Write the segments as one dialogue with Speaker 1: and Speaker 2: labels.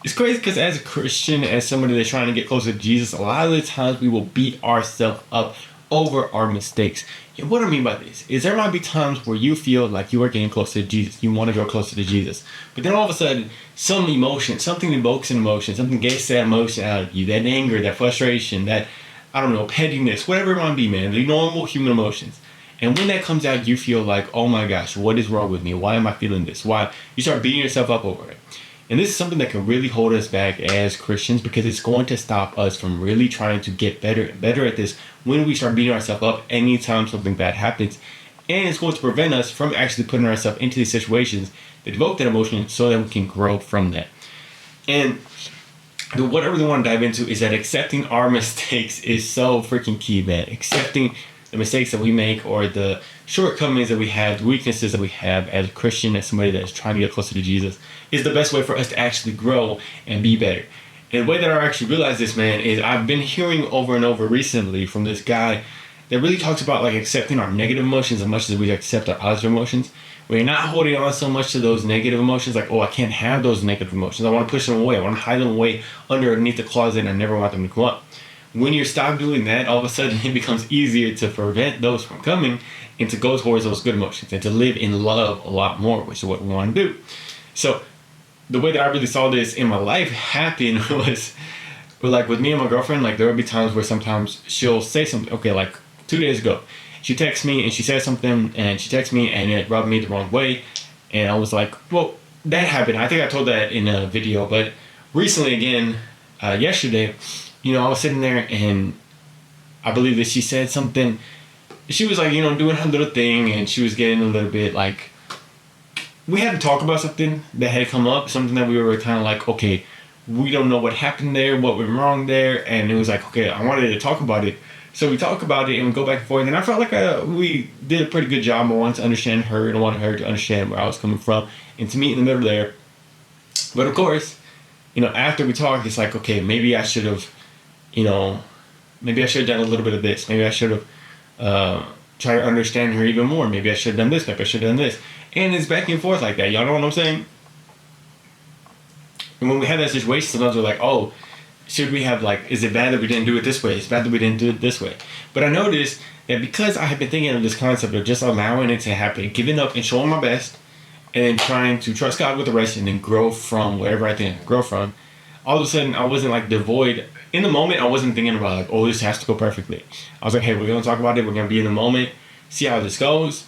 Speaker 1: It's crazy because as a Christian, as somebody that's trying to get closer to Jesus, a lot of the times we will beat ourselves up over our mistakes. And what I mean by this is there might be times where you feel like you are getting closer to Jesus. You want to go closer to Jesus. But then all of a sudden, some emotion, something evokes an emotion, something gets that emotion out of you, that anger, that frustration, that, I don't know, pettiness, whatever it might be, man, the normal human emotions. And when that comes out, you feel like, oh my gosh, what is wrong with me? Why am I feeling this? Why? You start beating yourself up over it. And this is something that can really hold us back as Christians because it's going to stop us from really trying to get better and better at this when we start beating ourselves up anytime something bad happens. And it's going to prevent us from actually putting ourselves into these situations that evoke that emotion so that we can grow from that. And what I really want to dive into is that accepting our mistakes is so freaking key, man. Accepting the mistakes that we make or the shortcomings that we have, the weaknesses that we have as a Christian, as somebody that's trying to get closer to Jesus, is the best way for us to actually grow and be better. And the way that I actually realized this, man, is I've been hearing over and over recently from this guy that really talks about like accepting our negative emotions as much as we accept our positive emotions. We're not holding on so much to those negative emotions, like, oh, I can't have those negative emotions. I want to push them away. I want to hide them away underneath the closet and I never want them to come up. When you stop doing that, all of a sudden it becomes easier to prevent those from coming and to go towards those good emotions and to live in love a lot more, which is what we want to do. So the way that I really saw this in my life happen was like with me and my girlfriend, like there would be times where sometimes she'll say something, okay, like 2 days ago, she texts me and she says something and she texts me and it rubbed me the wrong way. And I was like, well, that happened. I think I told that in a video, but recently again, yesterday, I was sitting there and I believe that she said something. She was like, doing her little thing and she was getting a little bit like, we had to talk about something that had come up, something that we were kind of like, okay, we don't know what happened there, what went wrong there. And it was like, okay, I wanted to talk about it. So we talk about it and we go back and forth. And I felt like we did a pretty good job. I wanted to understand her and I wanted her to understand where I was coming from and to meet in the middle there. But of course, after we talked, it's like, okay, maybe I should have, maybe I should have done a little bit of this. Maybe I should have tried to understand her even more. Maybe I should have done this. Maybe I should have done this. And it's back and forth like that. Y'all know what I'm saying? And when we have that situation, sometimes we're like, oh, should we have is it bad that we didn't do it this way? It's bad that we didn't do it this way. But I noticed that because I have been thinking of this concept of just allowing it to happen, giving up and showing my best, and then trying to trust God with the rest and then grow from wherever I think I can grow from, all of a sudden I wasn't devoid. In the moment, I wasn't thinking about oh, this has to go perfectly. I was like, hey, we're going to talk about it. We're going to be in the moment, see how this goes.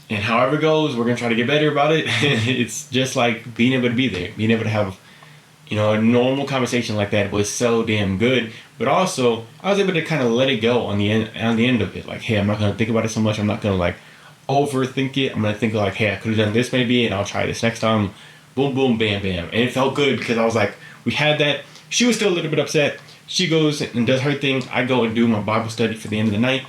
Speaker 1: And however it goes, we're going to try to get better about it. It's just like being able to be there, being able to have, a normal conversation like that was so damn good. But also, I was able to kind of let it go on the end of it. Like, hey, I'm not going to think about it so much. I'm not going to overthink it. I'm going to think hey, I could have done this maybe, and I'll try this next time. Boom, boom, bam, bam. And it felt good because I was like, we had that. She was still a little bit upset. She goes and does her thing. I go and do my Bible study for the end of the night.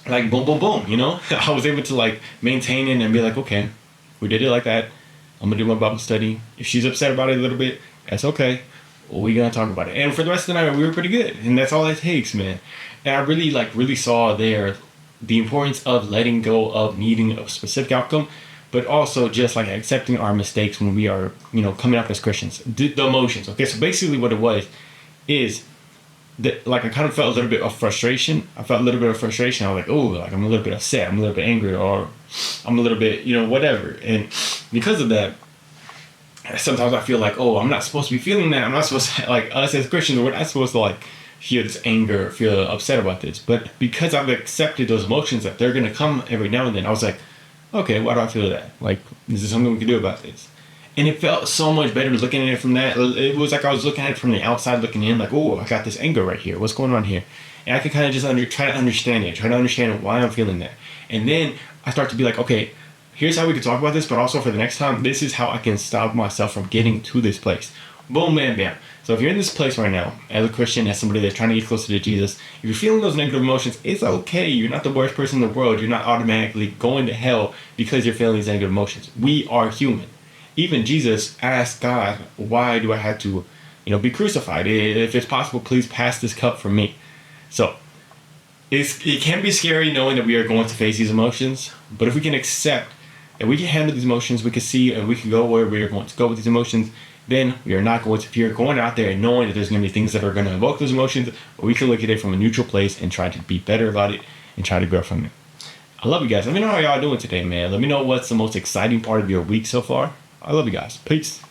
Speaker 1: Boom, boom, boom, I was able to maintain it and be like, okay, we did it like that. I'm gonna do my Bible study. If she's upset about it a little bit, that's okay. We're gonna talk about it. And for the rest of the night, we were pretty good. And that's all it takes, man. And I really saw there the importance of letting go of needing a specific outcome, but also just accepting our mistakes when we are, coming up as Christians. The emotions. Okay, so basically what it was is that I kind of felt a little bit of frustration. I was like, oh, I'm a little bit upset. I'm a little bit angry, or I'm a little bit, whatever. And because of that, sometimes I feel oh, I'm not supposed to be feeling that. I'm not supposed to, us as Christians, we're not supposed to feel this anger, feel upset about this. But because I've accepted those emotions that they're going to come every now and then, I was like, okay, why do I feel that? Is there something we can do about this? And it felt so much better looking at it from that. It was I was looking at it from the outside looking in, oh, I got this anger right here. What's going on here? And I could kind of just try to understand why I'm feeling that. And then I start to be okay, here's how we can talk about this, but also for the next time, this is how I can stop myself from getting to this place. Boom, bam, bam. So if you're in this place right now, as a Christian, as somebody that's trying to get closer to Jesus, if you're feeling those negative emotions, it's okay. You're not the worst person in the world. You're not automatically going to hell because you're feeling these negative emotions. We are human. Even Jesus asked God, why do I have to, be crucified? If it's possible, please pass this cup from me. So it can be scary knowing that we are going to face these emotions. But if we can accept if we can handle these emotions, we can see and we can go where we're going to go with these emotions, then we are not going to fear going out there and knowing that there's going to be things that are going to evoke those emotions, but we can look at it from a neutral place and try to be better about it and try to grow from it. I love you guys. Let me know how y'all doing today, man. Let me know what's the most exciting part of your week so far. I love you guys. Peace.